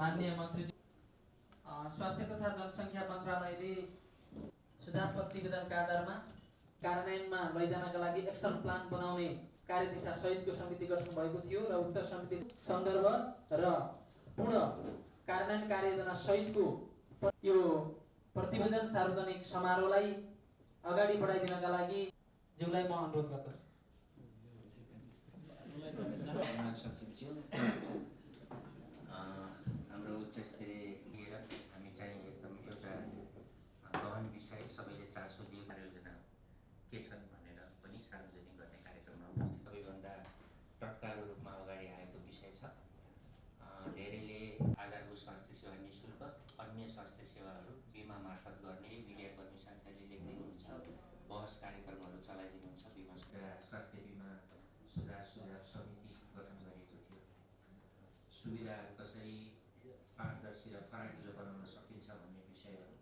माननीय मन्त्रीजी, स्वास्थ्य तथा जनसङ्ख्या मन्त्रालयले सुझाव प्रतिवेदनका आधारमा कार्यान्वयनमा लैजानका लागि एक्सन प्लान बनाउने कार्यदिशा सहितको समिति गठन भएको थियो र उक्त समिति सन्दर्भ र पूर्ण कार्यान्वयन कार्ययोजना सहितको यो प्रतिवेदन सार्वजनिक समारोहलाई अगाडि बढाइदिनका लागि ज्यूलाई म अनुरोध गर्दछु। हाम्रो उच्च स्तरीय लिएर हामी चाहिँ एकदम एउटा गहन विषय सबैले चासो दियो कार्ययोजना के छन् भनेर पनि सार्वजनिक गर्ने कार्यक्रममा उपस्थित सबैभन्दा तत्काल रूपमा अगाडि आएको विषय छ। धेरैले आधारभूत स्वास्थ्य सेवा निःशुल्क अन्य स्वास्थ्य सेवाहरू बिमा मार्फत गर्ने मिडियाकर्मी साथीहरूले लेखिदिनुहुन्छ, बहस कार्यक्रमहरू चलाइदिनुहुन्छ। बिमा स्वास्थ्य बिमा सुधार समिति गठन गरिएको थियो। सुविधाहरू कसरी पारदर्शी र फराकिलो बनाउन सकिन्छ भन्ने विषयहरू,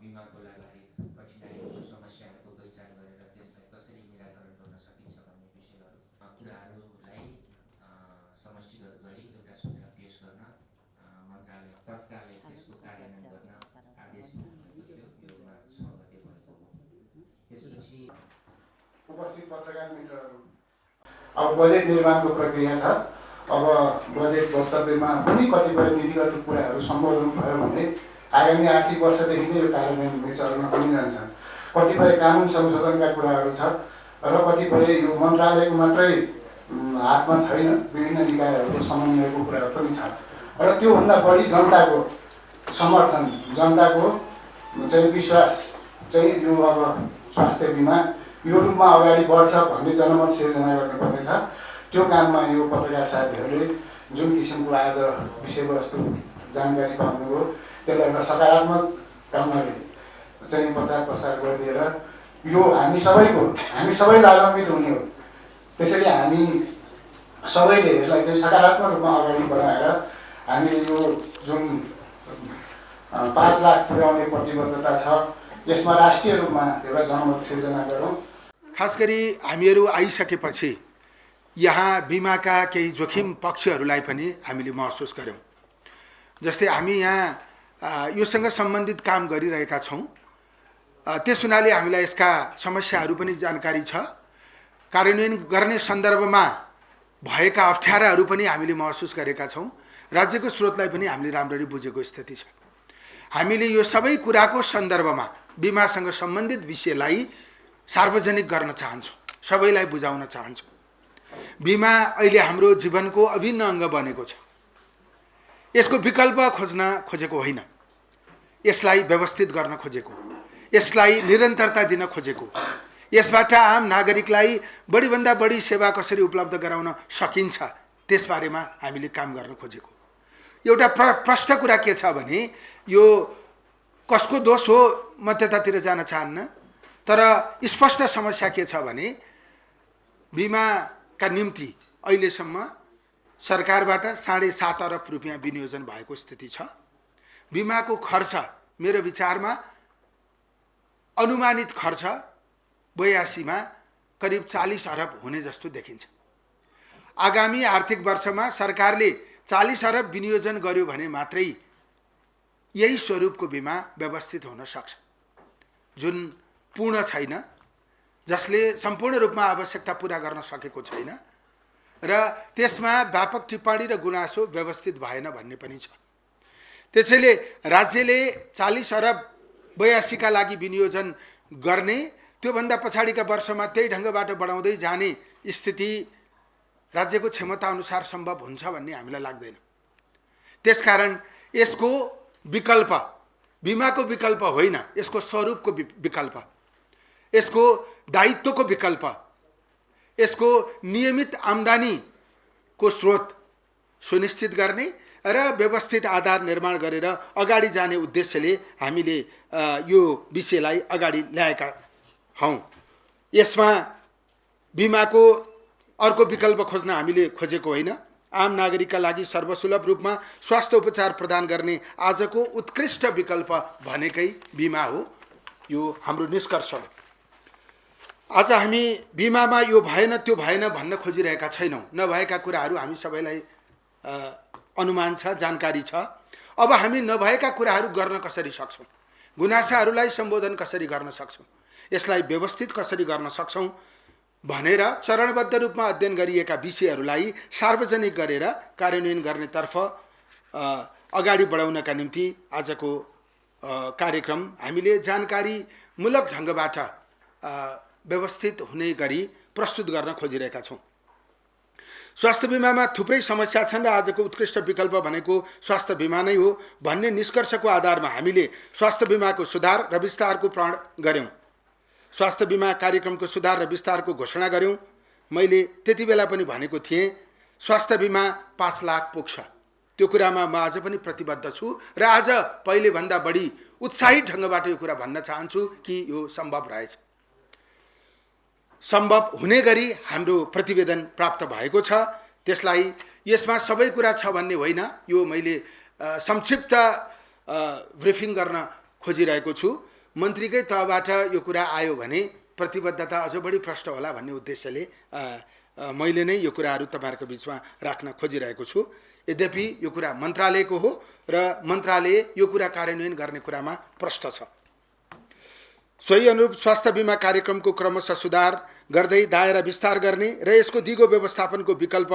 बिमाको लागि कठिनाइहरू समस्याहरूको विचार गरेर त्यसलाई कसरी निराकरण गर्न सकिन्छ भन्ने विषयहरू कुराहरूलाई समष्टिगत गरी एउटा सुझाव पेश गर्न मन्त्रालय तत्कालै त्यसको कार्यान्वयन गर्न आदेश दिनुभएको थियो। यो मार्च 6 गते भएको हो। त्यसपछि उपस्थित पत्रकार मित्रहरू, अब बजेट निर्माणको प्रक्रिया छ। अब बजेट वक्तव्यमा पनि कतिपय नीतिगत कुराहरू सम्बोधन भयो भने आगामी आर्थिक वर्षदेखि नै यो कार्यान्वयन हुने चरणमा पनि जान्छ। कतिपय कानुन संशोधनका कुराहरू छ र कतिपय यो मन्त्रालयको मात्रै हातमा छैन, विभिन्न निकायहरूको समन्वयको कुराहरू पनि छ र त्योभन्दा बढी जनताको समर्थन, जनताको चाहिँ विश्वास चाहिँ यो अब स्वास्थ्य बिमा यो रूपमा अगाडि बढ्छ भन्ने जनमत सिर्जना गर्नुपर्नेछ। त्यो काममा यो पत्रकार साथीहरूले जुन किसिमको आज विषयवस्तु जानकारी पाउनुभयो त्यसलाई एउटा सकारात्मक ढङ्गले चाहिँ प्रचार प्रसार गरिदिएर यो हामी सबै लाभान्वित हुने हो। त्यसैले हामी सबैले यसलाई चाहिँ सकारात्मक रूपमा अगाडि बढाएर हामीले यो जुन 5 लाख पुर्याउने प्रतिबद्धता छ यसमा राष्ट्रिय रूपमा एउटा जनमत सिर्जना गरौँ। खास गरी हामीहरू आइसकेपछि यहाँ बिमाका केही जोखिम पक्षहरूलाई पनि हामीले महसुस गर्यौँ। जस्तै हामी यहाँ योसँग सम्बन्धित काम गरिरहेका छौँ, त्यस हुनाले हामीलाई यसका समस्याहरू पनि जानकारी छ। कार्यान्वयन गर्ने सन्दर्भमा भएका अप्ठ्याराहरू पनि हामीले महसुस गरेका छौँ। राज्यको स्रोतलाई पनि हामीले राम्ररी बुझेको स्थिति छ। हामीले यो सबै कुराको सन्दर्भमा बिमासँग सम्बन्धित विषयलाई सार्वजनिक गर्न चाहन्छौँ, सबैलाई बुझाउन चाहन्छौँ। बिमा अहिले हाम्रो जीवनको अभिन्न अङ्ग बनेको छ। यसको विकल्प खोजेको होइन, यसलाई व्यवस्थित गर्न खोजेको, यसलाई निरन्तरता दिन खोजेको, यसबाट आम नागरिकलाई बढीभन्दा बढी सेवा कसरी उपलब्ध गराउन सकिन्छ त्यसबारेमा हामीले काम गर्न खोजेको। एउटा प्रश्न कुरा के छ भने यो कसको दोष हो म त्यतातिर जान चाहन्न, तर स्पष्ट समस्या के छ भने बिमाका निम्ति अहिलेसम्म सरकारबाट 7.5 अरब रुपियाँ विनियोजन भएको स्थिति छ। बिमाको खर्च मेरो विचारमा अनुमानित खर्च 82 मा करिब 40 अरब हुने जस्तो देखिन्छ। आगामी आर्थिक वर्षमा सरकारले 40 अरब विनियोजन गर्यो भने मात्रै यही स्वरूपको बिमा व्यवस्थित हुन सक्छ, जुन पूर्ण छैन, जसले सम्पूर्ण रूपमा आवश्यकता पूरा गर्न सकेको छैन र त्यसमा व्यापक टिप्पणी र गुनासो व्यवस्थित भएन भन्ने पनि छ। त्यसैले राज्यले 40 अरब 82 का लागि विनियोजन गर्ने, त्योभन्दा पछाडिका वर्षमा त्यही ढङ्गबाट बढाउँदै जाने स्थिति राज्यको क्षमता अनुसार सम्भव हुन्छ भन्ने हामीलाई लाग्दैन। त्यसकारण यसको विकल्प बिमाको विकल्प होइन, यसको स्वरूपको विकल्प, यसको दायित्वको विकल्प, यसको नियमित आम्दानीको स्रोत सुनिश्चित गर्ने र व्यवस्थित आधार निर्माण गरेर अगाडि जाने उद्देश्यले हामीले यो विषयलाई अगाडि ल्याएका हौँ। यसमा बिमाको अर्को विकल्प खोज्न हामीले खोजेको होइन। आम नागरिकका लागि सर्वसुलभ रूपमा स्वास्थ्य उपचार प्रदान गर्ने आजको उत्कृष्ट विकल्प भनेकै बिमा हो। यो हाम्रो निष्कर्ष हो। आज हामी बिमामा यो भएन त्यो भएन भन्न खोजिरहेका छैनौँ। नभएका कुराहरू हामी सबैलाई अनुमान छ, जानकारी छ। अब हामी नभएका कुराहरू गर्न कसरी सक्छौँ, गुनासाहरूलाई सम्बोधन कसरी गर्न सक्छौँ, यसलाई व्यवस्थित कसरी गर्न सक्छौँ भनेर चरणबद्ध रूपमा अध्ययन गरिएका विषयहरूलाई सार्वजनिक गरेर कार्यान्वयन गर्नेतर्फ अगाडि बढाउनका निम्ति आजको कार्यक्रम हामीले जानकारीमूलक ढङ्गबाट व्यवस्थित हुने गरी प्रस्तुत गर्न खोजिरहेका छौँ। स्वास्थ्य बिमामा थुप्रै समस्या छन् र आजको उत्कृष्ट विकल्प भनेको स्वास्थ्य बिमा नै हो भन्ने निष्कर्षको आधारमा हामीले स्वास्थ्य बिमाको सुधार र विस्तारको प्रण गऱ्यौँ। स्वास्थ्य बिमा कार्यक्रमको सुधार र विस्तारको घोषणा गऱ्यौँ। मैले त्यति बेला पनि भनेको थिएँ स्वास्थ्य बिमा 5 लाख पुग्छ। त्यो कुरामा म आज पनि प्रतिबद्ध छु र आज पहिलेभन्दा बढी उत्साहित ढङ्गबाट यो कुरा भन्न चाहन्छु कि यो सम्भव रहेछ। सम्भव हुने गरी हाम्रो प्रतिवेदन प्राप्त भएको छ। त्यसलाई यसमा सबै कुरा छ भन्ने होइन, यो मैले संक्षिप्त ब्रिफिङ गर्न खोजिरहेको छु। मन्त्रीकै तहबाट यो कुरा आयो भने प्रतिबद्धता अझ बढी प्रष्ट होला भन्ने उद्देश्यले मैले नै यो कुराहरू तपाईँहरूको बिचमा राख्न खोजिरहेको छु। यद्यपि यो कुरा मन्त्रालयको हो र मन्त्रालय यो कुरा कार्यान्वयन गर्ने कुरामा प्रष्ट छ। सोही अनुरूप स्वास्थ्य बिमा कार्यक्रमको क्रमशः सुधार गर्दै दायरा विस्तार गर्ने र यसको दिगो व्यवस्थापनको विकल्प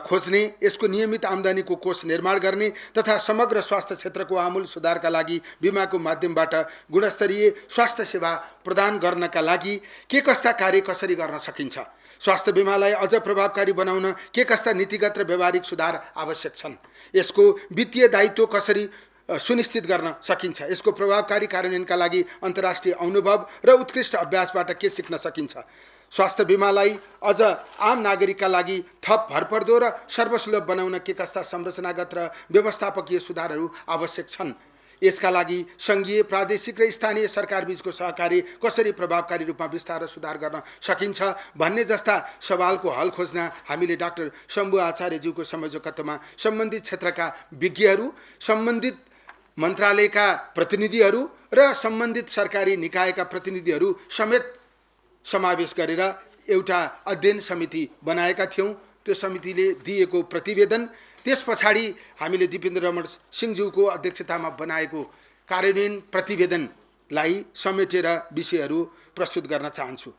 खोज्ने, यसको नियमित आम्दानीको कोष निर्माण गर्ने तथा समग्र स्वास्थ्य क्षेत्रको आमूल सुधारका लागि बिमाको माध्यमबाट गुणस्तरीय स्वास्थ्य सेवा प्रदान गर्नका लागि के कस्ता कार्य कसरी गर्न सकिन्छ, स्वास्थ्य बिमालाई अझ प्रभावकारी बनाउन के कस्ता नीतिगत र व्यवहारिक सुधार आवश्यक छन्, यसको वित्तीय दायित्व कसरी सुनिश्चित गर्न सकिन्छ, यसको प्रभावकारी कार्यान्वयनका लागि अन्तर्राष्ट्रिय अनुभव र उत्कृष्ट अभ्यासबाट के सिक्न सकिन्छ, स्वास्थ्य बिमालाई अझ आम नागरिकका लागि थप भरपर्दो र सर्वसुलभ बनाउन के कस्ता संरचनागत र व्यवस्थापकीय सुधारहरू आवश्यक छन्, यसका लागि सङ्घीय, प्रादेशिक र स्थानीय सरकारबीचको सहकारी कसरी प्रभावकारी रूपमा विस्तार र सुधार गर्न सकिन्छ भन्ने जस्ता सवालको हल खोज्न हामीले डाक्टर शम्भु आचार्यज्यूको संयोजकत्वमा सम्बन्धित क्षेत्रका विज्ञहरू, सम्बन्धित मन्त्रालयका प्रतिनिधिहरू र सम्बन्धित सरकारी निकायका प्रतिनिधिहरू समेत समावेश गरेर एउटा अध्ययन समिति बनाएका थियौँ। त्यो समितिले दिएको प्रतिवेदन, त्यस पछाडि हामीले दिपेन्द्र रमण सिंहज्यूको अध्यक्षतामा बनाएको कार्यान्वयन प्रतिवेदनलाई समेटेर विषयहरू प्रस्तुत गर्न चाहन्छु।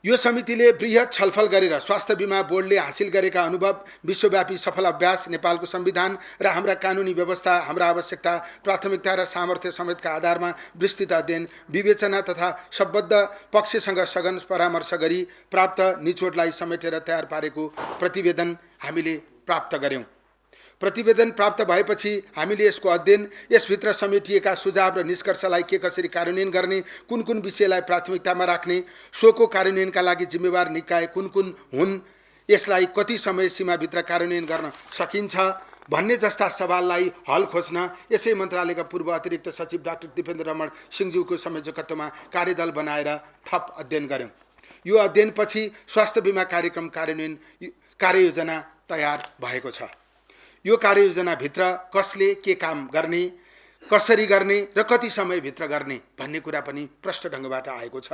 यो समितिले बृहत छलफल गरेर स्वास्थ्य बिमा बोर्डले हासिल गरेका अनुभव, विश्वव्यापी सफल अभ्यास, नेपालको संविधान र हाम्रा कानुनी व्यवस्था, हाम्रा आवश्यकता, प्राथमिकता र सामर्थ्य समेतका आधारमा विस्तृत अध्ययन, विवेचना तथा सम्बद्ध पक्षसँग सघन परामर्श गरी प्राप्त निचोडलाई समेटेर तयार पारेको प्रतिवेदन हामीले प्राप्त गर्यौँ। प्रतिवेदन प्राप्त भएपछि हामीले यसको अध्ययन, यसभित्र समेटिएका सुझाव र निष्कर्षलाई के कसरी कार्यान्वयन गर्ने, कुन कुन विषयलाई प्राथमिकतामा राख्ने, सोको कार्यान्वयनका लागि जिम्मेवार निकाय कुन कुन हुन्, यसलाई कति समय सीमाभित्र कार्यान्वयन गर्न सकिन्छ भन्ने जस्ता सवाललाई हल खोज्न यसै मन्त्रालयका पूर्व अतिरिक्त सचिव डाक्टर दिपेन्द्र रमण सिंहज्यूको संयोजकत्वमा कार्यदल बनाएर थप अध्ययन गर्यौँ। यो अध्ययनपछि स्वास्थ्य बिमा कार्यक्रम कार्ययोजना तयार भएको छ। यो कार्ययोजनाभित्र कसले के काम गर्ने, कसरी गर्ने र कति समयभित्र गर्ने भन्ने कुरा पनि प्रष्ट ढङ्गबाट आएको छ।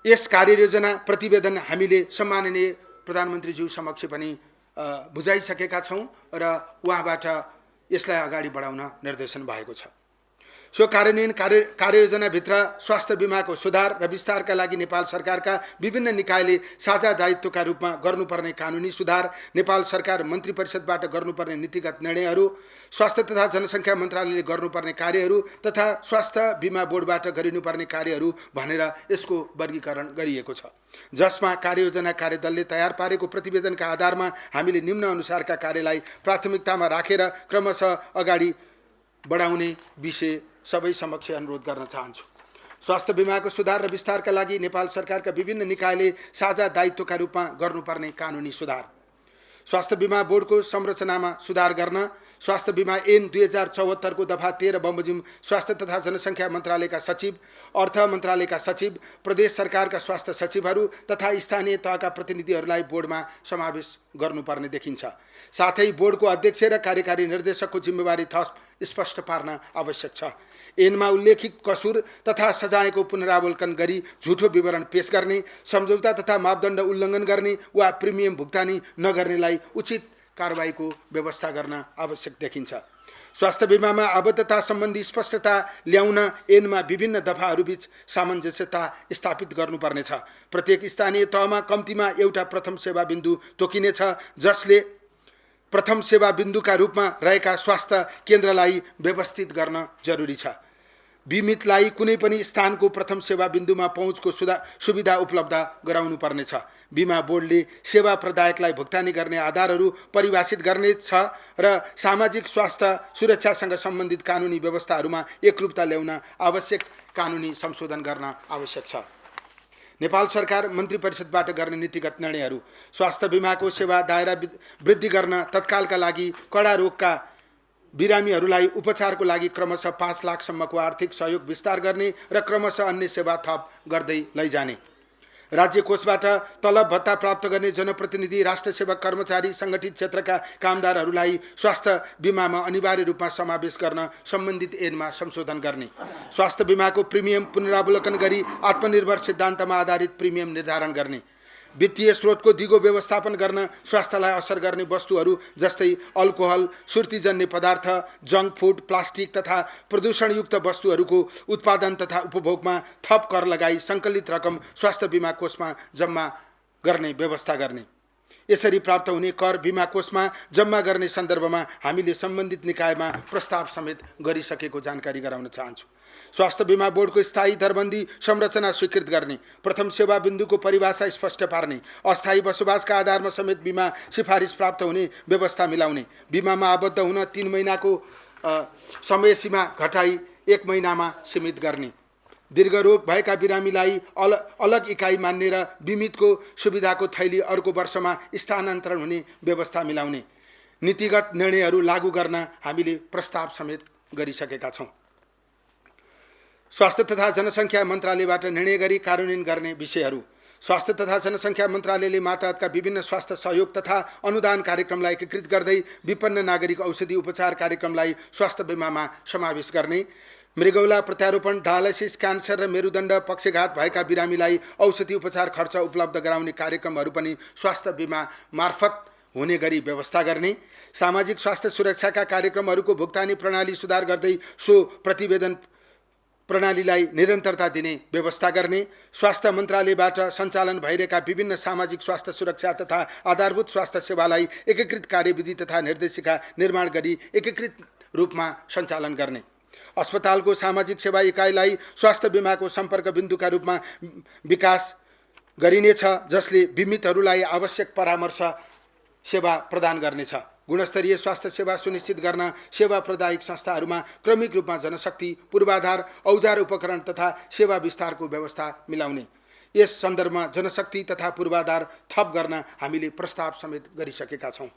यस कार्ययोजना प्रतिवेदन हामीले सम्माननीय प्रधानमन्त्रीज्यू समक्ष पनि बुझाइसकेका छौँ र उहाँबाट यसलाई अगाडि बढाउन निर्देशन भएको छ। सो कार्यान्वयन कार्ययोजनाभित्र स्वास्थ्य बिमाको सुधार र विस्तारका लागि नेपाल सरकारका विभिन्न निकायले साझा दायित्वका रूपमा गर्नुपर्ने कानुनी सुधार, नेपाल सरकार मन्त्री परिषदबाट गर्नुपर्ने नीतिगत निर्णयहरू, स्वास्थ्य तथा जनसङ्ख्या मन्त्रालयले गर्नुपर्ने कार्यहरू तथा स्वास्थ्य बिमा बोर्डबाट गरिनुपर्ने कार्यहरू भनेर यसको वर्गीकरण गरिएको छ, जसमा कार्ययोजना कार्यदलले तयार पारेको प्रतिवेदनका आधारमा हामीले निम्न अनुसारका कार्यलाई प्राथमिकतामा राखेर क्रमशः अगाडि बढाउने विषय सबै समक्ष अनुरोध गर्न चाहन्छु। स्वास्थ्य बिमाको सुधार र विस्तारका लागि नेपाल सरकारका विभिन्न निकायले साझा दायित्वका रूपमा गर्नुपर्ने कानुनी सुधार, स्वास्थ्य बिमा बोर्डको संरचनामा सुधार गर्न, स्वास्थ्य बिमा ऐन 2074 को दफा 13 बमोजिम स्वास्थ्य तथा जनसङ्ख्या मन्त्रालयका सचिव, अर्थ मन्त्रालयका सचिव, प्रदेश सरकारका स्वास्थ्य सचिवहरू तथा स्थानीय तहका प्रतिनिधिहरूलाई बोर्डमा समावेश गर्नुपर्ने देखिन्छ। साथै बोर्डको अध्यक्ष र कार्यकारी निर्देशकको जिम्मेवारी थप स्पष्ट पार्न आवश्यक छ। ऐनमा उल्लेखित कसुर तथा सजायको पुनरावलोकन गरी झुठो विवरण पेश गर्ने, सम्झौता तथा मापदण्ड उल्लङ्घन गर्ने वा प्रिमियम भुक्तानी नगर्नेलाई उचित कारबाहीको व्यवस्था गर्न आवश्यक देखिन्छ। स्वास्थ्य बीमामा आबद्धता सम्बन्धी स्पष्टता ल्याउन ऐनमा विभिन्न दफाहरूबीच सामञ्जस्यता स्थापित गर्नुपर्नेछ। प्रत्येक स्थानीय तहमा कम्तीमा एउटा प्रथम सेवा बिन्दु तोकिनेछ, जसले प्रथम सेवा बिन्दुका रूपमा रहेका स्वास्थ्य केन्द्रलाई व्यवस्थित गर्न जरुरी छ। बिमितलाई कुनै पनि स्थानको प्रथम सेवा बिन्दुमा पहुँचको सुविधा उपलब्ध गराउनु पर्नेछ। बिमा बोर्डले सेवा प्रदायकलाई भुक्तानी गर्ने आधारहरू परिभाषित गर्नेछ र सामाजिक स्वास्थ्य सुरक्षासँग सम्बन्धित कानुनी व्यवस्थाहरूमा एकरूपता ल्याउन आवश्यक कानुनी संशोधन गर्न आवश्यक छ। नेपाल सरकार मन्त्री परिषदबाट गर्ने नीतिगत निर्णयहरू। स्वास्थ्य बीमाको सेवा दायरा वृद्धि गर्न तत्कालका लागि कडा रोगका बिरामीहरूलाई उपचारको लागि क्रमशः 5 लाखसम्मको आर्थिक सहयोग विस्तार गर्ने र क्रमशः अन्य सेवा थप गर्दै लैजाने। राज्य कोषबाट तलब भत्ता प्राप्त गर्ने जनप्रतिनिधि, राष्ट्र सेवक, कर्मचारी, सङ्गठित क्षेत्रका कामदारहरूलाई स्वास्थ्य बीमामा अनिवार्य रूपमा समावेश गर्न सम्बन्धित ऐनमा संशोधन गर्ने। स्वास्थ्य बीमाको प्रिमियम पुनरावलोकन गरी आत्मनिर्भर सिद्धान्तमा आधारित प्रिमियम निर्धारण गर्ने। वित्तीय स्रोतको दिगो व्यवस्थापन गर्न स्वास्थ्यलाई असर गर्ने वस्तुहरू जस्तै अल्कोहल, सुर्तीजन्य पदार्थ, जङ्क फुड, प्लास्टिक तथा प्रदूषणयुक्त वस्तुहरूको उत्पादन तथा उपभोगमा थप कर लगाई सङ्कलित रकम स्वास्थ्य बीमा कोषमा जम्मा गर्ने व्यवस्था गर्ने। यसरी प्राप्त हुने कर बीमा कोषमा जम्मा गर्ने सन्दर्भमा हामीले सम्बन्धित निकायमा प्रस्ताव समेत गरिसकेको जानकारी गराउन चाहन्छु। स्वास्थ्य बीमा बोर्डको स्थायी दरबन्दी संरचना स्वीकृत गर्ने। प्रथम सेवा बिन्दुको परिभाषा स्पष्ट पार्ने। अस्थायी बसोबासका आधारमा समेत बीमा सिफारिस प्राप्त हुने व्यवस्था मिलाउने। बीमामा आबद्ध हुन 3 महिनाको समय सीमा घटाई 1 महिनामा सीमित गर्ने। दीर्घरोग भएका बिरामीलाई अलग इकाइ मान्ने र बिमितको सुविधाको थैली अर्को वर्षमा स्थानान्तरण हुने व्यवस्था मिलाउने। नीतिगत निर्णयहरू लागू गर्न हामीले प्रस्ताव समेत गरिसकेका छौँ। स्वास्थ्य तथा जनसङ्ख्या मन्त्रालयबाट निर्णय गरी कार्यान्वयन गर्ने विषयहरू। स्वास्थ्य तथा जनसङ्ख्या मन्त्रालयले मातहतका विभिन्न स्वास्थ्य सहयोग तथा अनुदान कार्यक्रमलाई एकीकृत गर्दै विपन्न नागरिक औषधि उपचार कार्यक्रमलाई स्वास्थ्य बीमामा समावेश गर्ने। मृगौला प्रत्यारोपण, डायलाइसिस, क्यान्सर र मेरुदण्ड पक्षघात भएका बिरामीलाई औषधि उपचार खर्च उपलब्ध गराउने कार्यक्रमहरू पनि स्वास्थ्य बीमा मार्फत हुने गरी व्यवस्था गर्ने। सामाजिक स्वास्थ्य सुरक्षाका कार्यक्रमहरूको भुक्तानी प्रणाली सुधार गर्दै सो प्रतिवेदन प्रणालीलाई निरन्तरता दिने व्यवस्था गर्ने। स्वास्थ्य मन्त्रालयबाट सञ्चालन भइरहेका विभिन्न सामाजिक स्वास्थ्य सुरक्षा तथा आधारभूत स्वास्थ्य सेवालाई एकीकृत कार्यविधि तथा निर्देशिका निर्माण गरी एकीकृत रूपमा सञ्चालन गर्ने। अस्पतालको सामाजिक सेवा इकाइलाई स्वास्थ्य बीमाको सम्पर्क बिन्दुका रूपमा विकास गरिनेछ, जसले बिमितहरूलाई आवश्यक परामर्श सेवा प्रदान गर्नेछ। गुणस्तरीय स्वास्थ्य सेवा सुनिश्चित गर्न सेवा प्रदायक संस्थाहरूमा क्रमिक रूपमा जनशक्ति, पूर्वाधार, औजार उपकरण तथा सेवा विस्तारको व्यवस्था मिलाउने। यस सन्दर्भमा जनशक्ति तथा पूर्वाधार थप गर्न हामीले प्रस्ताव समेत गरिसकेका छौँ।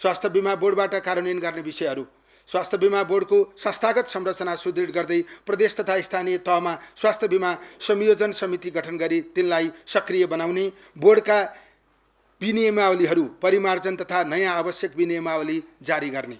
स्वास्थ्य बीमा बोर्डबाट कार्यान्वयन गर्ने विषयहरू। स्वास्थ्य बीमा बोर्डको संस्थागत संरचना सुदृढ गर्दै प्रदेश तथा स्थानीय तहमा स्वास्थ्य बीमा संयोजन समिति गठन गरी तिनलाई सक्रिय बनाउने। बोर्डका विनियमावलीहरू परिमार्जन तथा नयाँ आवश्यक विनियमावली जारी गर्ने।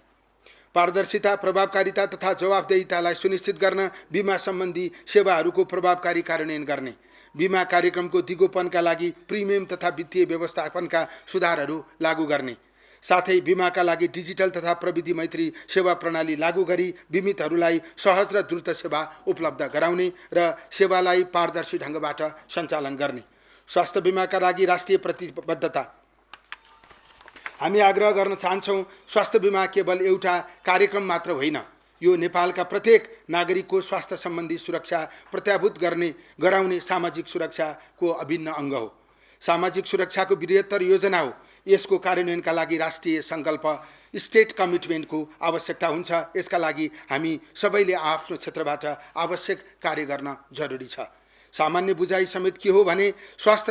पारदर्शिता, प्रभावकारिता तथा जवाबदेहितालाई सुनिश्चित गर्न बीमा सम्बन्धी सेवाहरूको प्रभावकारी कार्यान्वयन गर्ने। बीमा कार्यक्रमको दिगोपनका लागि प्रिमियम तथा वित्तीय व्यवस्थापनका सुधारहरू लागू गर्ने। साथै बीमाका लागि डिजिटल तथा प्रविधि मैत्री सेवा प्रणाली लागू गरी बिमितहरूलाई सहज र द्रुत सेवा उपलब्ध गराउने र सेवालाई पारदर्शी ढङ्गबाट सञ्चालन गर्ने। स्वास्थ्य बीमाका लागि राष्ट्रिय प्रतिबद्धता। हामी आग्रह गर्न चाहन्छौँ, स्वास्थ्य बीमा केवल एउटा कार्यक्रम मात्र होइन, यो नेपालका प्रत्येक नागरिकको स्वास्थ्य सम्बन्धी सुरक्षा प्रत्याभूत गराउने सामाजिक सुरक्षाको अभिन्न अङ्ग हो। सामाजिक सुरक्षाको बृहत्तर योजना हो। यसको कार्यान्वयनका लागि राष्ट्रिय सङ्कल्प, स्टेट कमिटमेन्टको आवश्यकता हुन्छ। यसका लागि हामी सबैले आफ्नो क्षेत्रबाट आवश्यक कार्य गर्न जरुरी छ। सामान्य बुझाइ समेत के हो भने स्वस्थ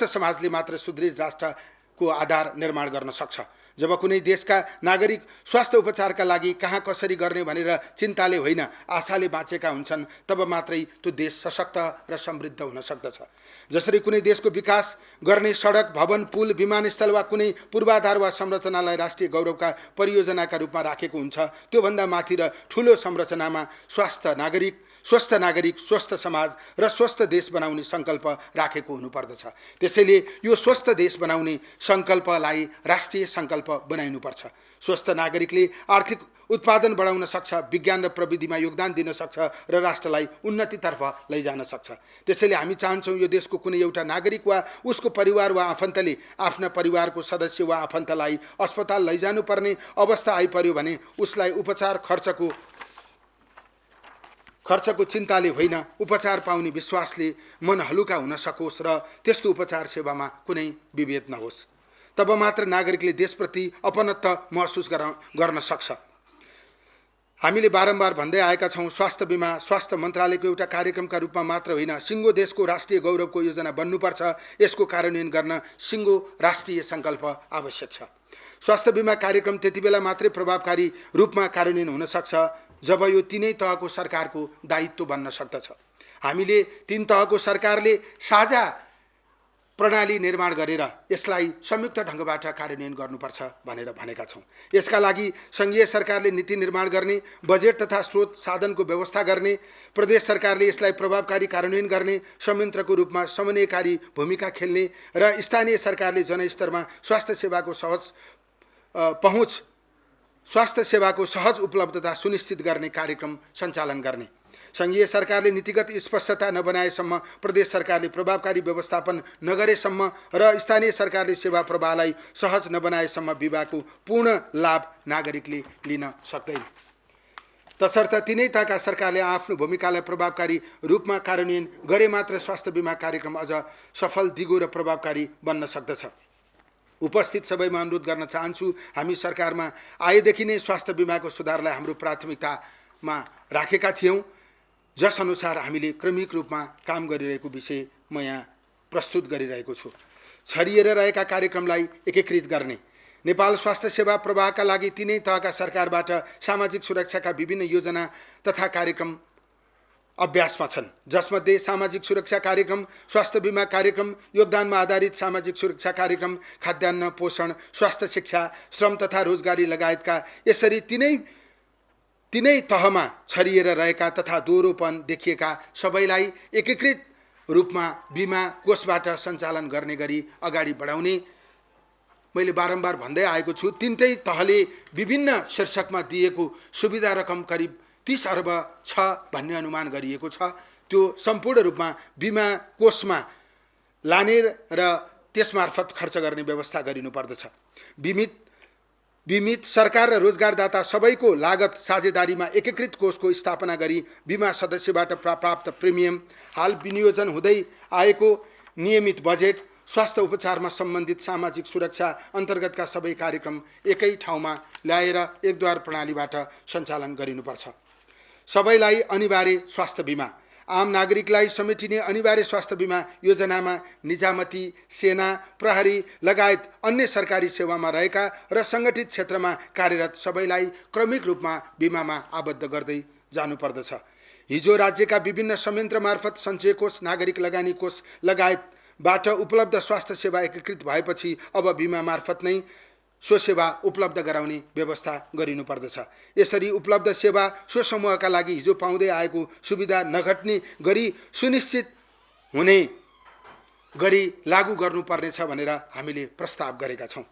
समाजले मात्र सुदृढ राष्ट्रको आधार निर्माण गर्न सक्छ। जब कुनै देशका नागरिक स्वास्थ्य उपचारका लागि कहाँ कसरी गर्ने भनेर चिन्ताले होइन, आशाले बाँचेका हुन्छन्, तब मात्रै त्यो देश सशक्त र समृद्ध हुन सक्दछ। जसरी कुनै देशको विकास गर्ने सडक, भवन, पुल, विमानस्थल वा कुनै पूर्वाधार वा संरचनालाई राष्ट्रिय गौरवका परियोजनाका रूपमा राखेको हुन्छ, त्योभन्दा माथि र ठुलो संरचनामा स्वास्थ्य नागरिक, स्वस्थ नागरिक, स्वस्थ समाज र स्वस्थ देश बनाउने सङ्कल्प राखेको हुनुपर्दछ। त्यसैले यो स्वस्थ देश बनाउने सङ्कल्पलाई राष्ट्रिय सङ्कल्प बनाइनुपर्छ। स्वस्थ नागरिकले आर्थिक उत्पादन बढाउन सक्छ, विज्ञान र प्रविधिमा योगदान दिन सक्छ र राष्ट्रलाई उन्नतितर्फ लैजान सक्छ। त्यसैले हामी चाहन्छौँ यो देशको कुनै एउटा नागरिक वा उसको परिवार वा आफन्तले आफ्ना परिवारको सदस्य वा आफन्तलाई अस्पताल लैजानुपर्ने अवस्था आइपर्यो भने उसलाई उपचार खर्चको चिन्ताले होइन, उपचार पाउने विश्वासले मन हलुका हुन सकोस् र त्यस्तो उपचार सेवामा कुनै विभेद नहोस्। तब मात्र नागरिकले देशप्रति अपनत्व महसुस गर्न सक्छ। हामीले बारम्बार भन्दै आएका छौँ, स्वास्थ्य बिमा स्वास्थ्य मन्त्रालयको एउटा कार्यक्रमका रूपमा मात्र होइन, सिङ्गो देशको राष्ट्रिय गौरवको योजना बन्नुपर्छ। यसको कार्यान्वयन गर्न सिङ्गो राष्ट्रिय सङ्कल्प आवश्यक छ। स्वास्थ्य बिमा कार्यक्रम त्यति बेला मात्रै प्रभावकारी रूपमा कार्यान्वयन हुन सक्छ जब यो तीनै तहको सरकारको दायित्व बन्न सक्दछ। हामीले तीन तहको सरकारले साझा प्रणाली निर्माण गरेर यसलाई संयुक्त ढङ्गबाट कार्यान्वयन गर्नुपर्छ भनेर भनेका छौँ। यसका लागि सङ्घीय सरकारले नीति निर्माण गर्ने, बजेट तथा स्रोत साधनको व्यवस्था गर्ने, प्रदेश सरकारले यसलाई प्रभावकारी कार्यान्वयन गर्ने, संयन्त्रको रूपमा समन्वयकारी भूमिका खेल्ने र स्थानीय सरकारले जनस्तरमा स्वास्थ्य सेवाको सहज उपलब्धता सुनिश्चित गर्ने कार्यक्रम सञ्चालन गर्ने। सङ्घीय सरकारले नीतिगत स्पष्टता नबनाएसम्म, प्रदेश सरकारले प्रभावकारी व्यवस्थापन नगरेसम्म र स्थानीय सरकारले सेवा प्रवाहलाई सहज नबनाएसम्म बिमाको पूर्ण लाभ नागरिकले लिन सक्दैन। तसर्थ तीनै तहका सरकारले आफ्नो भूमिकालाई प्रभावकारी रूपमा कार्यान्वयन गरे मात्र स्वास्थ्य बिमा कार्यक्रम अझ सफल, दिगो र प्रभावकारी बन्न सक्दछ। उपस्थित सबैमा अनुरोध गर्न चाहन्छु, हामी सरकारमा आएदेखि नै स्वास्थ्य बिमाको सुधारलाई हाम्रो प्राथमिकतामा राखेका थियौँ, जस अनुसार हामीले क्रमिक रूपमा काम गरिरहेको विषय म यहाँ प्रस्तुत गरिरहेको छु। छरिएर रहेका कार्यक्रमलाई एकीकृत गर्ने, नेपाल स्वास्थ्य सेवा प्रवाहका लागि तीनै तहका सरकारबाट सामाजिक सुरक्षाका विभिन्न योजना तथा कार्यक्रम अभ्यासमा छन्, जसमध्ये सामाजिक सुरक्षा कार्यक्रम, स्वास्थ्य बिमा कार्यक्रम, योगदानमा आधारित सामाजिक सुरक्षा कार्यक्रम, खाद्यान्न, पोषण, स्वास्थ्य शिक्षा, श्रम तथा रोजगारी लगायतका यसरी तीनै तहमा छरिएर रहेका तथा दोहोरोपन देखिएका सबैलाई एकीकृत रूपमा बिमा कोषबाट सञ्चालन गर्ने गरी अगाडि बढाउने मैले बारम्बार भन्दै आएको छु। तीनै तहले विभिन्न शीर्षकमा दिएको सुविधा रकम करिब 30 अर्ब छ भन्ने अनुमान गरिएको छ। त्यो सम्पूर्ण रूपमा बिमा कोषमा लाने र त्यसमार्फत खर्च गर्ने व्यवस्था गरिनुपर्दछ। बीमित सरकार र रोजगारदाता सबैको लागत साझेदारीमा एकीकृत कोषको स्थापना गरी बिमा सदस्यबाट प्राप्त प्रिमियम, हाल विनियोजन हुँदै आएको नियमित बजेट, स्वास्थ्य उपचारमा सम्बन्धित सामाजिक सुरक्षा अन्तर्गतका सबै कार्यक्रम एकै ठाउँमा ल्याएर एकद्वार प्रणालीबाट सञ्चालन गरिनुपर्छ। सबैलाई अनिवार्य स्वास्थ्य बिमा, आम नागरिकलाई समेटिने अनिवार्य स्वास्थ्य बिमा योजनामा निजामती, सेना, प्रहरी लगायत अन्य सरकारी सेवामा रहेका र सङ्गठित क्षेत्रमा कार्यरत सबैलाई क्रमिक रूपमा बिमामा आबद्ध गर्दै जानुपर्दछ। हिजो राज्यका विभिन्न संयन्त्र मार्फत सञ्चय कोष, नागरिक लगानी कोष लगायतबाट उपलब्ध स्वास्थ्य सेवा एकीकृत भएपछि अब बिमा मार्फत नै सो सेवा उपलब्ध गराउने व्यवस्था गरिनुपर्दछ। यसरी उपलब्ध सेवा सो समूहका लागि हिजो पाउँदै आएको सुविधा नघट्ने गरी सुनिश्चित हुने गरी लागू गर्नुपर्नेछ भनेर हामीले प्रस्ताव गरेका छौँ।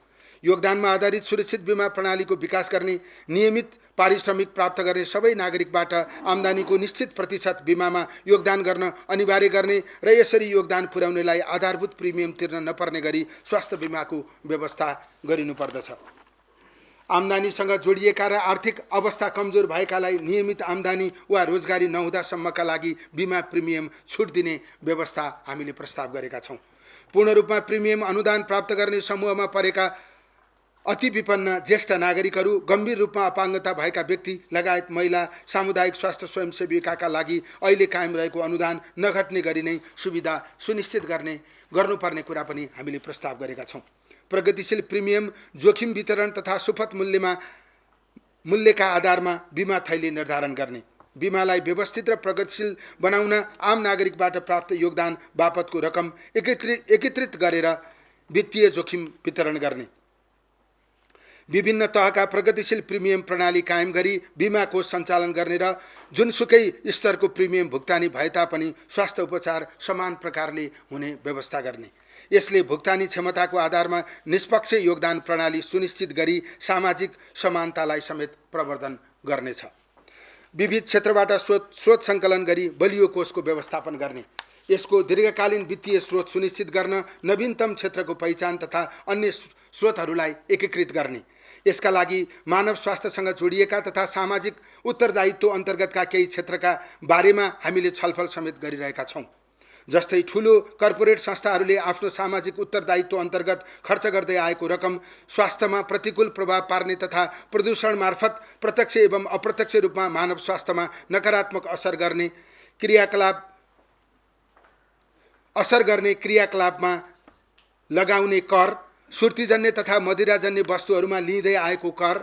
योगदानमा आधारित सुरक्षित बिमा प्रणालीको विकास गर्ने, नियमित पारिश्रमिक प्राप्त गर्ने सबै नागरिकबाट आम्दानीको निश्चित प्रतिशत बिमामा योगदान गर्न अनिवार्य गर्ने र यसरी योगदान पुर्याउनेलाई आधारभूत प्रिमियम तिर्न नपर्ने गरी स्वास्थ्य बिमाको व्यवस्था गरिनुपर्दछ। आम्दानीसँग जोडिएका र आर्थिक अवस्था कमजोर भएकालाई नियमित आम्दानी वा रोजगारी नहुँदासम्मका लागि बिमा प्रिमियम छुट दिने व्यवस्था हामीले प्रस्ताव गरेका छौँ। पूर्ण रूपमा प्रिमियम अनुदान प्राप्त गर्ने समूहमा परेका अति विपन्न ज्येष्ठ नागरिकहरू, गम्भीर रूपमा अपाङ्गता भएका व्यक्ति लगायत महिला, सामुदायिक स्वास्थ्य स्वयंसेविकाका लागि अहिले कायम रहेको अनुदान नघट्ने गरी नै सुविधा सुनिश्चित गर्नुपर्ने कुरा पनि हामीले प्रस्ताव गरेका छौँ। प्रगतिशील प्रिमियम, जोखिम वितरण तथा सुपथ मूल्यका आधारमा बिमा थैली निर्धारण गर्ने, बिमालाई व्यवस्थित र प्रगतिशील बनाउन आम नागरिकबाट प्राप्त योगदान बापतको रकम एकत्रित गरेर वित्तीय जोखिम वितरण गर्ने, विभिन्न तहका प्रगतिशील प्रिमियम प्रणाली कायम गरी बिमा कोष सञ्चालन गर्ने र जुनसुकै स्तरको प्रिमियम भुक्तानी भए तापनि स्वास्थ्य उपचार समान प्रकारले हुने व्यवस्था गर्ने। यसले भुक्तानी क्षमताको आधारमा निष्पक्ष योगदान प्रणाली सुनिश्चित गरी सामाजिक समानतालाई समेत प्रवर्धन गर्नेछ। विविध क्षेत्रबाट स्रोत सङ्कलन गरी बलियो कोषको व्यवस्थापन गर्ने। यसको दीर्घकालीन वित्तीय स्रोत सुनिश्चित गर्न नवीनतम क्षेत्रको पहिचान तथा अन्य स्रोतहरूलाई एकीकृत गर्ने। यसका लागि मानव स्वास्थ्यसँग जोडिएका तथा सामाजिक उत्तरदायित्व अन्तर्गतका केही क्षेत्रका बारेमा हामीले छलफल समेत गरिरहेका छौँ। जस्तै ठुलो कर्पोरेट संस्थाहरूले आफ्नो सामाजिक उत्तरदायित्व अन्तर्गत खर्च गर्दै आएको रकम स्वास्थ्यमा प्रतिकूल प्रभाव पार्ने तथा प्रदूषण मार्फत प्रत्यक्ष एवं अप्रत्यक्ष रूपमा मानव स्वास्थ्यमा नकारात्मक असर गर्ने क्रियाकलापमा लगाउने कर, सुर्तीजन्य तथा मदिराजन्य वस्तुहरूमा लिँदै आएको कर,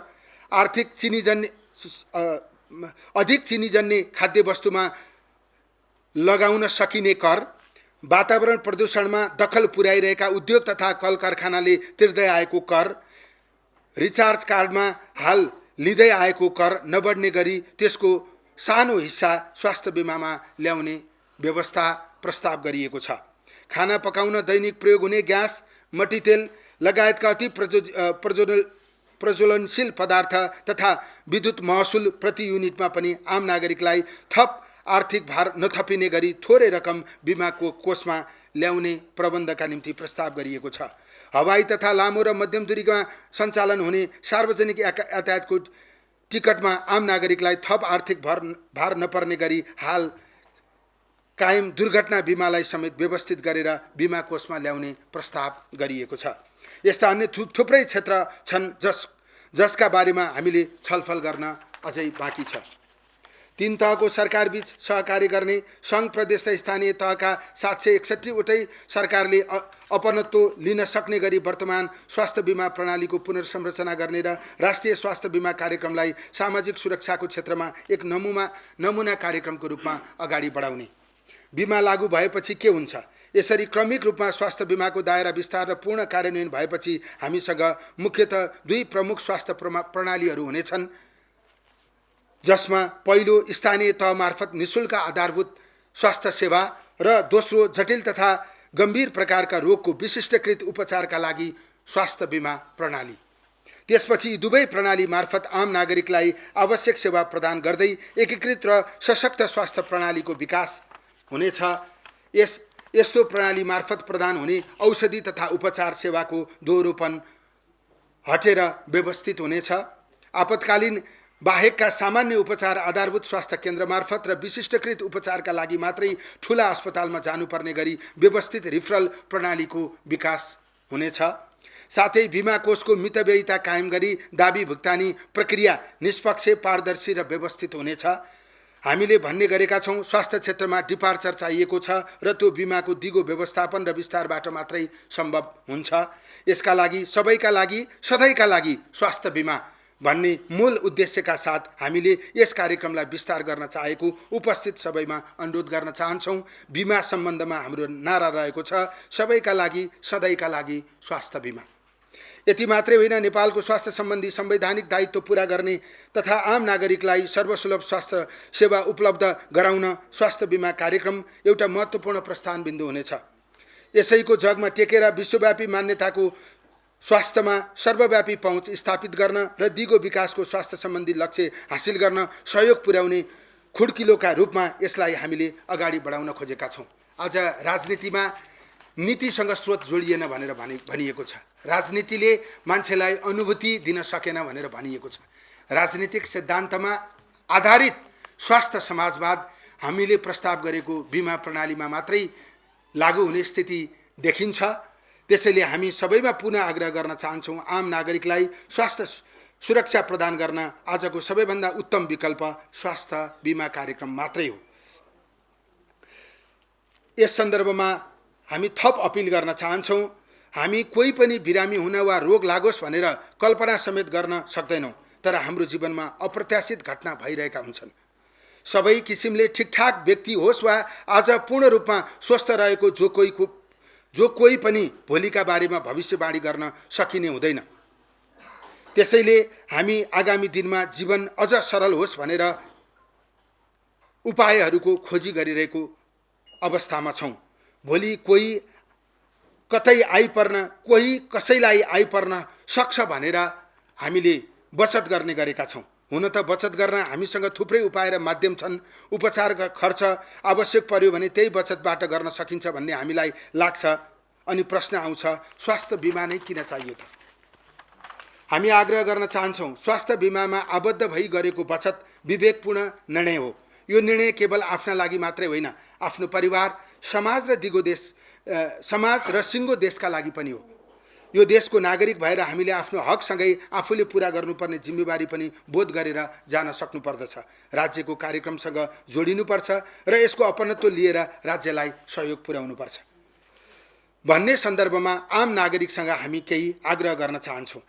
अधिक चिनीजन्य खाद्य वस्तुमा लगाउन सकिने कर, वातावरण प्रदूषणमा दखल पुर्याइरहेका उद्योग तथा कल कारखानाले तिर्दै आएको कर, रिचार्ज कार्डमा हाल लिँदै आएको कर नबढ्ने गरी त्यसको सानो हिस्सा स्वास्थ्य बिमामा ल्याउने व्यवस्था प्रस्ताव गरिएको छ। खाना पकाउन दैनिक प्रयोग हुने ग्यास, मट्टीतेल लगायतका अति प्रज्वलनशील पदार्थ तथा विद्युत महसुल प्रति युनिटमा पनि आम नागरिकलाई थप आर्थिक भार नथपिने गरी थोरै रकम बिमाको कोषमा ल्याउने प्रबन्धका निम्ति प्रस्ताव गरिएको छ। हवाई तथा लामो र मध्यम दूरीमा सञ्चालन हुने सार्वजनिक यातायातको टिकटमा आम नागरिकलाई थप आर्थिक भार नपर्ने गरी हाल कायम दुर्घटना बिमालाई समेत व्यवस्थित गरेर बिमा कोषमा ल्याउने प्रस्ताव गरिएको छ। यस्ता अन्य थुप्रै क्षेत्र छन् जसका बारेमा हामीले छलफल गर्न अझै बाँकी छ। 3 तहको सरकारबीच सहकार्य गर्ने। सङ्घ प्रदेश र स्थानीय तहका 761 वटै सरकारले अपनत्व लिन सक्ने गरी वर्तमान स्वास्थ्य बिमा प्रणालीको पुनर्संरचना गर्ने र राष्ट्रिय स्वास्थ्य बिमा कार्यक्रमलाई सामाजिक सुरक्षाको क्षेत्रमा एक नमुना कार्यक्रमको रूपमा अगाडि बढाउने। बिमा लागू भएपछि के हुन्छ? यसरी क्रमिक रूपमा स्वास्थ्य बिमाको दायरा विस्तार र पूर्ण कार्यान्वयन भएपछि हामीसँग मुख्यतः 2 प्रमुख स्वास्थ्य प्रणालीहरू हुनेछन्, जसमा पहिलो स्थानीय तह मार्फत निःशुल्क आधारभूत स्वास्थ्य सेवा र दोस्रो जटिल तथा गम्भीर प्रकारका रोगको विशिष्टकृत उपचारका लागि स्वास्थ्य बिमा प्रणाली। त्यसपछि दुवै प्रणाली मार्फत आम नागरिकलाई आवश्यक सेवा प्रदान गर्दै एकीकृत र सशक्त स्वास्थ्य प्रणालीको विकास हुनेछ। यस्तो प्रणाली मार्फत प्रदान हुने औषधि तथा उपचार सेवाको दोहोरोपन हटेर व्यवस्थित हुनेछ। आपतकालीन बाहेकका सामान्य उपचार आधारभूत स्वास्थ्य केन्द्र मार्फत र विशिष्टकृत उपचारका लागि मात्रै ठुला अस्पतालमा जानुपर्ने गरी व्यवस्थित रिफरल प्रणालीको विकास हुनेछ। साथै बिमा कोषको मितव्ययिता कायम गरी दाबी भुक्तानी प्रक्रिया निष्पक्ष, पारदर्शी र व्यवस्थित हुनेछ। हामीले भन्ने गरेका छौँ, स्वास्थ्य क्षेत्रमा डिपार्चर चाहिएको छ र त्यो बिमाको दिगो व्यवस्थापन र विस्तारबाट मात्रै सम्भव हुन्छ। यसका लागि सबैका लागि सधैँका लागि स्वास्थ्य बिमा भन्ने मूल उद्देश्यका साथ हामीले यस कार्यक्रमलाई विस्तार गर्न चाहेको उपस्थित सबैमा अनुरोध गर्न चाहन्छौँ। बिमा सम्बन्धमा हाम्रो नारा रहेको छ, सबैका लागि सधैँका लागि स्वास्थ्य बिमा। यति मात्रै होइन, नेपालको स्वास्थ्य सम्बन्धी संवैधानिक दायित्व पूरा गर्ने तथा आम नागरिकलाई सर्वसुलभ स्वास्थ्य सेवा उपलब्ध गराउन स्वास्थ्य बिमा कार्यक्रम एउटा महत्त्वपूर्ण प्रस्थान बिन्दु हुनेछ। यसैको जगमा टेकेर विश्वव्यापी मान्यताको स्वास्थ्यमा सर्वव्यापी पहुँच स्थापित गर्न र दिगो विकासको स्वास्थ्य सम्बन्धी लक्ष्य हासिल गर्न सहयोग पुर्याउने खुड्किलोका रूपमा यसलाई हामीले अगाडि बढाउन खोजेका छौँ। आज राजनीतिमा नीतिसँग स्रोत जोडिएन भनेर भनिएको छ। राजनीतिले मान्छेलाई अनुभूति दिन सकेन भनेर भनिएको छ। राजनीतिक सिद्धान्तमा आधारित स्वास्थ्य समाजवाद हामीले प्रस्ताव गरेको बिमा प्रणालीमा मात्रै लागू हुने स्थिति देखिन्छ। त्यसैले हामी सबैमा पुनः आग्रह गर्न चाहन्छौँ, आम नागरिकलाई स्वास्थ्य सुरक्षा प्रदान गर्न आजको सबैभन्दा उत्तम विकल्प स्वास्थ्य बिमा कार्यक्रम मात्रै हो। यस सन्दर्भमा हामी थप अपिल गर्न चाहन्छौँ, हामी कोही पनि बिरामी हुन वा रोग लागोस् भनेर कल्पना समेत गर्न सक्दैनौँ, तर हाम्रो जीवनमा अप्रत्याशित घटना भइरहेका हुन्छन्। सबै किसिमले ठिकठाक व्यक्ति होस् वा आज पूर्ण रूपमा स्वस्थ रहेको जो कोही पनि भोलिका बारेमा भविष्यवाणी गर्न सकिने हुँदैन। त्यसैले हामी आगामी दिनमा जीवन अझ सरल होस् भनेर उपायहरूको खोजी गरिरहेको अवस्थामा छौँ। भोलि कोही कतै आइपर्न, कोही कसैलाई आइपर्न सक्छ भनेर हामीले बचत गर्ने गरेका छौँ। हुन त बचत गर्न हामीसँग थुप्रै उपाय र माध्यम छन्। उपचार खर्च आवश्यक पर्यो भने त्यही बचतबाट गर्न सकिन्छ भन्ने हामीलाई लाग्छ। अनि प्रश्न आउँछ, स्वास्थ्य बिमा नै किन चाहियो त? हामी आग्रह गर्न चाहन्छौँ, स्वास्थ्य बिमामा आबद्ध भई गरेको बचत विवेकपूर्ण निर्णय हो। यो निर्णय केवल आफ्ना लागि मात्रै होइन, आफ्नो परिवार, समाज र सिङ्गो देशका लागि पनि हो। यो देशको नागरिक भएर हामीले आफ्नो हकसँगै आफूले पुरा गर्नुपर्ने जिम्मेवारी पनि बोध गरेर जान सक्नुपर्दछ। राज्यको कार्यक्रमसँग जोडिनुपर्छ र यसको अपनत्व लिएर राज्यलाई सहयोग पुर्याउनुपर्छ भन्ने सन्दर्भमा आम नागरिकसँग हामी केही आग्रह गर्न चाहन्छौँ।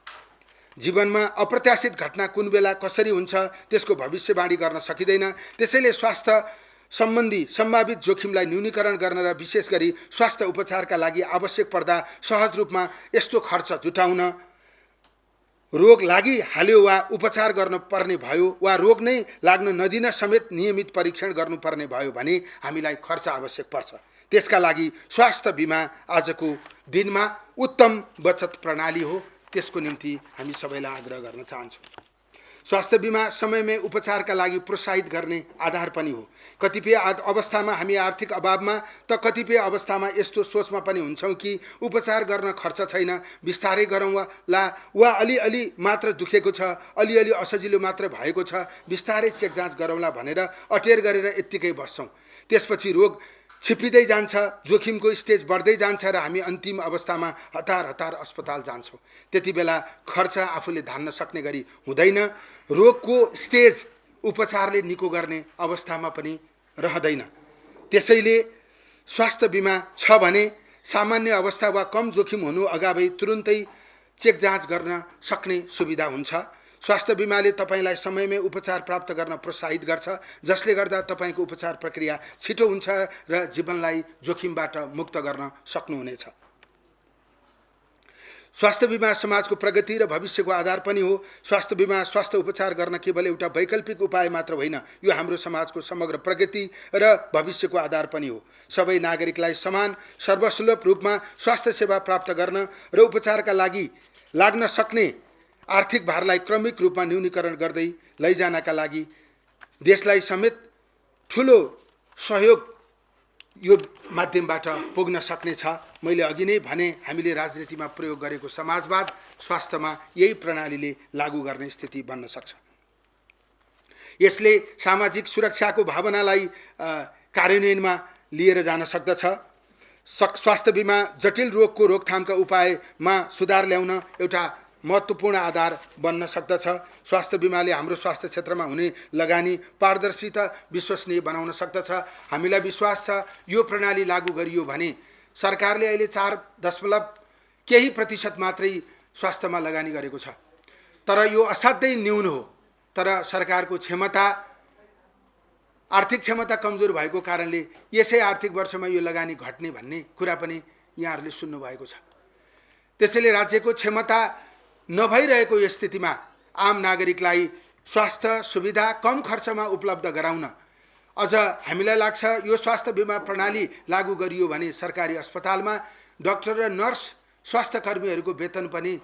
जीवनमा अप्रत्याशित घटना कुन बेला कसरी हुन्छ त्यसको भविष्यवाणी गर्न सकिँदैन। त्यसैले स्वास्थ्य सम्बन्धी सम्भावित जोखिमलाई न्यूनीकरण गर्न र विशेष गरी स्वास्थ्य उपचारका लागि आवश्यक पर्दा सहज रूपमा यस्तो खर्च जुटाउन, रोग लागिहाल्यो वा उपचार गर्न पर्ने भयो वा रोग नै लाग्न नदिन समेत नियमित परीक्षण गर्नुपर्ने भयो भने हामीलाई खर्च आवश्यक पर्छ। त्यसका लागि स्वास्थ्य बिमा आजको दिनमा उत्तम बचत प्रणाली हो। त्यसको निम्ति हामी सबैलाई आग्रह गर्न चाहन्छौँ। स्वास्थ्य बिमा समयमै उपचारका लागि प्रोत्साहित गर्ने आधार पनि हो। कतिपय अवस्थामा हामी आर्थिक अभावमा त कतिपय अवस्थामा यस्तो सोचमा पनि हुन्छौँ कि उपचार गर्न खर्च छैन, बिस्तारै गरौँ वा अलिअलि मात्र दुखेको छ, अलिअलि असजिलो मात्र भएको छ, बिस्तारै चेक जाँच गरौँला भनेर अटेर गरेर यत्तिकै बस्छौँ। त्यसपछि रोग छिप्पिँदै जान्छ, जोखिमको स्टेज बढ्दै जान्छ र हामी अन्तिम अवस्थामा हतार अस्पताल जान्छौँ। त्यति बेला खर्च आफूले धान्न सक्ने गरी हुँदैन। रोगको स्टेज उपचारले निको गर्ने अवस्थामा पनि रहँदैन। त्यसैले स्वास्थ्य बिमा छ भने सामान्य अवस्था वा कम जोखिम हुनु अगावै तुरुन्तै चेक जाँच गर्न सक्ने सुविधा हुन्छ। स्वास्थ्य बिमाले तपाईलाई समयमै उपचार प्राप्त गर्न प्रोत्साहित गर्छ, जसले गर्दा तपाईको उपचार प्रक्रिया छिटो हुन्छ र जीवनलाई जोखिमबाट मुक्त गर्न सक्नुहुनेछ। स्वास्थ्य बिमा समाजको प्रगति र भविष्यको आधार पनि हो। स्वास्थ्य बिमा स्वास्थ्य उपचार गर्न केवल एउटा वैकल्पिक उपाय मात्र होइन, यो हाम्रो समाजको समग्र प्रगति र भविष्यको आधार पनि हो। सबै नागरिकलाई समान सर्वसुलभ रूपमा स्वास्थ्य सेवा प्राप्त गर्न र उपचारका लागि लाग्न सक्ने आर्थिक भारलाई क्रमिक रूपमा न्यूनीकरण गर्दै लैजानका लागि देशलाई समेत ठुलो सहयोग यो माध्यमबाट पुग्न सक्नेछ। मैले अघि नै भने, हामीले राजनीतिमा प्रयोग गरेको समाजवाद स्वास्थ्यमा यही प्रणालीले लागू गर्ने स्थिति बन्न सक्छ। यसले सामाजिक सुरक्षाको भावनालाई कार्यान्वयनमा लिएर जान सक्दछ। स्वास्थ्य बिमा जटिल रोगको रोकथामका उपायमा सुधार ल्याउन एउटा महत्त्वपूर्ण आधार बन्न सक्दछ। स्वास्थ्य बिमाले हाम्रो स्वास्थ्य क्षेत्रमा हुने लगानी पारदर्शिता विश्वसनीय बनाउन सक्दछ। हामीलाई विश्वास छ यो प्रणाली लागू गरियो भने सरकारले अहिले 4% मात्रै स्वास्थ्यमा लगानी गरेको छ, तर यो असाध्यै न्यून हो। तर सरकारको क्षमता, आर्थिक क्षमता कमजोर भएको कारणले यसै आर्थिक वर्षमा यो लगानी घट्ने भन्ने कुरा पनि यहाँहरूले सुन्नुभएको छ। त्यसैले राज्यको क्षमता नभइरहेको यो स्थितिमा आम नागरिकलाई स्वास्थ्य सुविधा कम खर्चमा उपलब्ध गराउन अझ हामीलाई लाग्छ यो स्वास्थ्य बिमा प्रणाली लागू गरियो भने सरकारी अस्पतालमा डाक्टर र नर्स स्वास्थ्य कर्मीहरूको वेतन पनि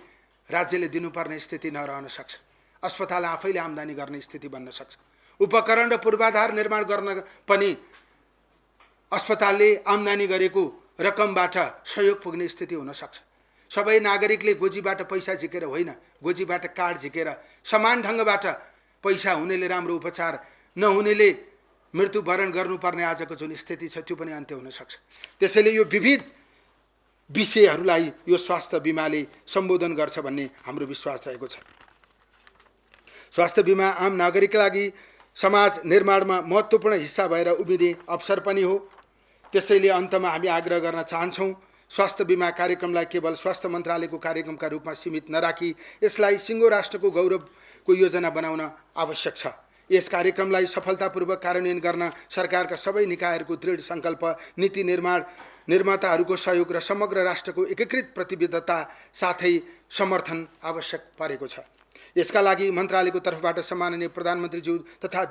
राज्यले दिनुपर्ने स्थिति नरहन सक्छ। अस्पताल आफैले आम्दानी गर्ने स्थिति बन्न सक्छ। उपकरण र पूर्वाधार निर्माण गर्न पनि अस्पतालले आम्दानी गरेको रकमबाट सहयोग पुग्ने स्थिति हुन सक्छ। सबै नागरिकले गोजीबाट पैसा झिकेर होइन, गोजीबाट कार्ड झिकेर समान ढङ्गबाट पैसा हुनेले राम्रो उपचार, नहुनेले मृत्युवरण गर्नुपर्ने आजको जुन स्थिति छ त्यो पनि अन्त्य हुन सक्छ। त्यसैले यो विविध विषयहरूलाई यो स्वास्थ्य बिमाले सम्बोधन गर्छ भन्ने हाम्रो विश्वास रहेको छ। स्वास्थ्य बिमा आम नागरिकका लागि समाज निर्माणमा महत्त्वपूर्ण हिस्सा भएर उभिने अवसर पनि हो। त्यसैले अन्तमा हामी आग्रह गर्न चाहन्छौँ, स्वास्थ्य बिमा कार्यक्रमलाई केवल स्वास्थ्य मन्त्रालयको कार्यक्रमका रूपमा सीमित नराखी यसलाई सिङ्गो राष्ट्रको गौरवको योजना बनाउन आवश्यक छ। यस कार्यक्रमलाई सफलतापूर्वक कार्यान्वयन गर्न सरकारका सबै निकायहरूको दृढ सङ्कल्प, नीति निर्माताहरूको सहयोग र समग्र राष्ट्रको एकीकृत प्रतिबद्धता साथै समर्थन आवश्यक परेको छ। यसका लागि मन्त्रालयको तर्फबाट सम्माननीय प्रधानमन्त्रीज्यू तथा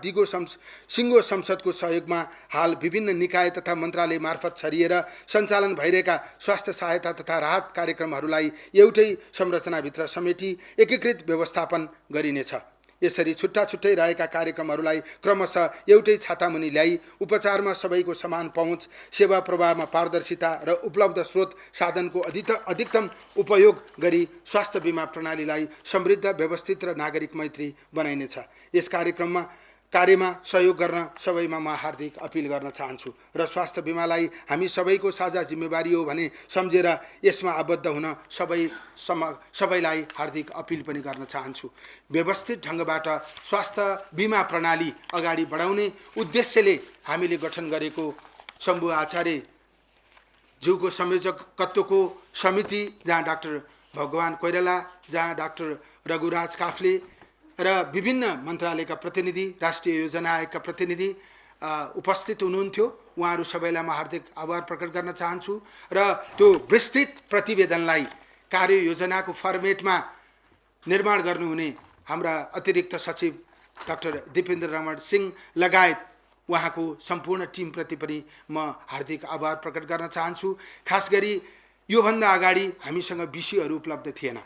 सिङ्गो संसदको सहयोगमा हाल विभिन्न निकाय तथा मन्त्रालय मार्फत छरिएर सञ्चालन भइरहेका स्वास्थ्य सहायता तथा राहत कार्यक्रमहरूलाई एउटै संरचनाभित्र समेटी एकीकृत व्यवस्थापन गरिनेछ। यसरी छुट्टा छुट्टै रहेका कार्यक्रमहरूलाई क्रमशः एउटै छातामुनि ल्याई उपचारमा सबैको समान पहुँच, सेवा प्रवाहमा पारदर्शिता र उपलब्ध स्रोत साधनको अधिकतम उपयोग गरी स्वास्थ्य बिमा प्रणालीलाई समृद्ध, व्यवस्थित र नागरिक मैत्री बनाइनेछ। यस कार्यमा सहयोग गर्न सबैमा म हार्दिक अपिल गर्न चाहन्छु र स्वास्थ्य बिमालाई हामी सबैको साझा जिम्मेवारी हो भने सम्झेर यसमा आबद्ध हुन सबैलाई हार्दिक अपिल पनि गर्न चाहन्छु। व्यवस्थित ढङ्गबाट स्वास्थ्य बिमा प्रणाली अगाडि बढाउने उद्देश्यले हामीले गठन गरेको शम्भु आचार्य ज्यूको संयोजकत्वको समिति, जहाँ डाक्टर भगवान कोइराला, जहाँ डाक्टर रघुराज काफ्ले र विभिन्न मन्त्रालयका प्रतिनिधि, राष्ट्रिय योजना आयोगका प्रतिनिधि उपस्थित हुनुहुन्थ्यो। उहाँहरू सबैलाई म हार्दिक आभार प्रकट गर्न चाहन्छु र त्यो विस्तृत प्रतिवेदनलाई कार्ययोजनाको फर्मेटमा निर्माण गर्नुहुने हाम्रा अतिरिक्त सचिव डाक्टर दिपेन्द्र रमण सिंह लगायत उहाँको सम्पूर्ण टिमप्रति पनि म हार्दिक आभार प्रकट गर्न चाहन्छु। खास गरी योभन्दा अगाडि हामीसँग विषयहरू उपलब्ध थिएन।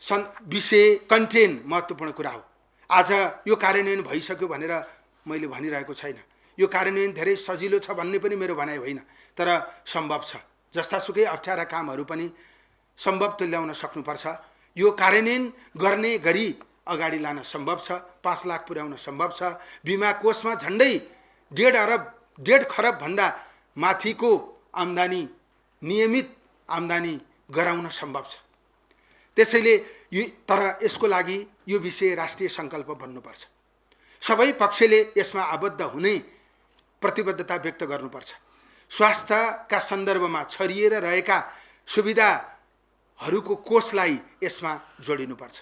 विषय कन्टेन्ट महत्त्वपूर्ण कुरा हो। आज यो कार्यान्वयन भइसक्यो भनेर मैले भनिरहेको छैन। यो कार्यान्वयन धेरै सजिलो छ भन्ने पनि मेरो भनाइ होइन, तर सम्भव छ। जस्तासुकै अप्ठ्यारा कामहरू पनि सम्भव तुल्याउन सक्नुपर्छ। यो कार्यान्वयन गर्ने गरी अगाडि लान सम्भव छ। 5 लाख पुर्याउन सम्भव छ। बिमा कोषमा झन्डै 1.5 खरब भन्दा माथिको आम्दानी, नियमित आम्दानी गराउन सम्भव छ। त्यसैले तर यसको लागि यो विषय राष्ट्रिय सङ्कल्प बन्नुपर्छ। सबै पक्षले यसमा आबद्ध हुने प्रतिबद्धता व्यक्त गर्नुपर्छ। स्वास्थ्यका सन्दर्भमा छरिएर रहेका सुविधाहरूको कोषलाई यसमा जोडिनुपर्छ।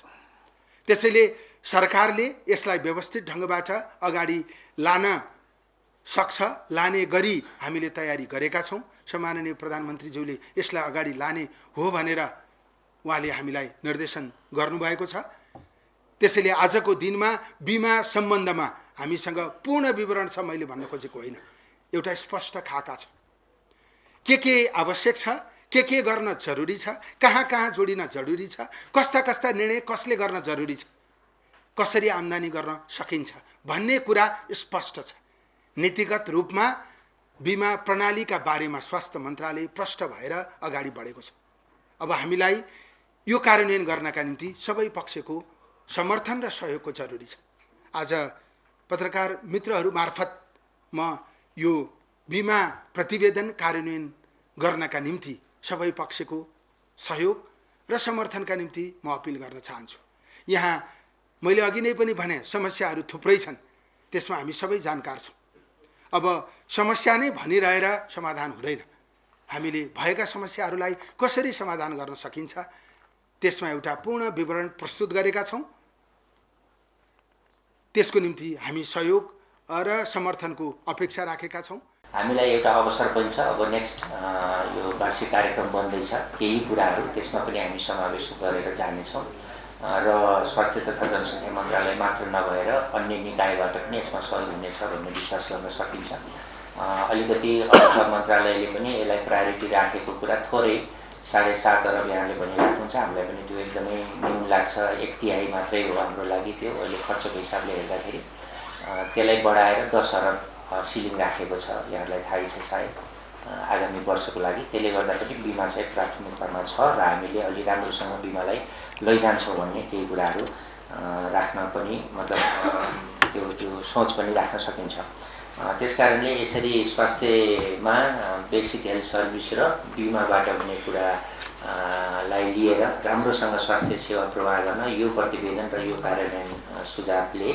त्यसैले सरकारले यसलाई व्यवस्थित ढङ्गबाट अगाडि लान सक्छ, लाने गरी हामीले तयारी गरेका छौँ। सम्माननीय प्रधानमन्त्रीज्यूले यसलाई अगाडि लाने हो भनेर उहाँले हामीलाई निर्देशन गर्नुभएको छ। त्यसैले आजको दिनमा बिमा सम्बन्धमा हामीसँग पूर्ण विवरण छ, मैले भन्न खोजेको होइन। एउटा स्पष्ट खाका छ, के आवश्यक छ, के गर्न जरुरी छ, कहाँ जोडिन जरुरी छ, कस्ता निर्णय कसले गर्न जरुरी छ, कसरी आम्दानी गर्न सकिन्छ भन्ने कुरा स्पष्ट छ। नीतिगत रूपमा बिमा प्रणालीका बारेमा स्वास्थ्य मन्त्रालय प्रष्ट भएर अगाडि बढेको छ। अब हामीलाई यो कार्यान्वयन गर्नका निम्ति सबै पक्षको समर्थन र सहयोगको जरुरी छ। आज पत्रकार मित्रहरू मार्फत म यो बिमा प्रतिवेदन कार्यान्वयन गर्नका निम्ति सबै पक्षको सहयोग र समर्थनका निम्ति म अपिल गर्न चाहन्छु। यहाँ मैले अघि नै पनि भने समस्याहरू थुप्रै छन्, त्यसमा हामी सबै जानकार छौँ। अब समस्या नै भनिरहेर समाधान हुँदैन। हामीले भएका समस्याहरूलाई कसरी समाधान गर्न सकिन्छ त्यसमा एउटा पूर्ण विवरण प्रस्तुत गरेका छौँ। त्यसको निम्ति हामी सहयोग र समर्थनको अपेक्षा राखेका छौँ। हामीलाई एउटा अवसर पनि छ। अब नेक्स्ट यो वार्षिक कार्यक्रम बन्दैछ, केही कुराहरू त्यसमा पनि हामी समावेश गरेर जानेछौँ र स्वास्थ्य तथा जनसङ्ख्या मन्त्रालय मात्र नभएर अन्य निकायबाट पनि यसमा सहयोग हुनेछ भन्ने विश्वास गर्न सकिन्छ। अलिकति अर्थ मन्त्रालयले पनि यसलाई प्रायोरिटी राखेको कुरा थोरै 7.5 अरब यहाँले भनिराख्नुहुन्छ। हामीलाई पनि त्यो एकदमै न्यून लाग्छ। 1/3 मात्रै हो हाम्रो लागि त्यो। अहिले खर्चको हिसाबले हेर्दाखेरि त्यसलाई बढाएर 10 अरब सिलिङ राखेको छ, यहाँलाई थाहै छ सायद आगामी वर्षको लागि। त्यसले गर्दा पनि बिमा चाहिँ प्राथमिकतामा छ र हामीले अलि राम्रोसँग बिमालाई लैजान्छौँ भन्ने केही कुराहरू राख्न पनि मतलब त्यो सोच पनि राख्न सकिन्छ। त्यसकारणले यसरी स्वास्थ्यमा बेसिक हेल्थ सर्भिस र बिमाबाट हुने कुरालाई लिएर राम्रोसँग स्वास्थ्य सेवा प्रवाह गर्न यो प्रतिवेदन र यो कार्यान्वयन सुझावले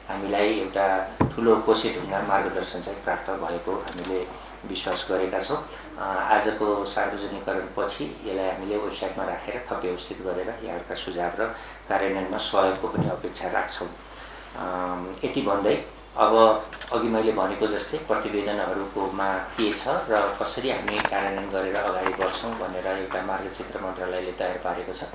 हामीलाई एउटा ठुलो कोसे ढुङ्गा मार्गदर्शन चाहिँ प्राप्त भएको हामीले विश्वास गरेका छौँ। आजको सार्वजनिकरणपछि यसलाई हामीले वेबसाइटमा राखेर थप व्यवस्थित गरेर यहाँका सुझाव र कार्यान्वयनमा सहयोगको पनि अपेक्षा राख्छौँ। यति भन्दै अब अघि मैले भनेको जस्तै प्रतिवेदनहरूकोमा के छ र कसरी हामी कार्यान्वयन गरेर अगाडि बढ्छौँ भनेर एउटा मार्गचित्र मन्त्रालयले तयार पारेको छ।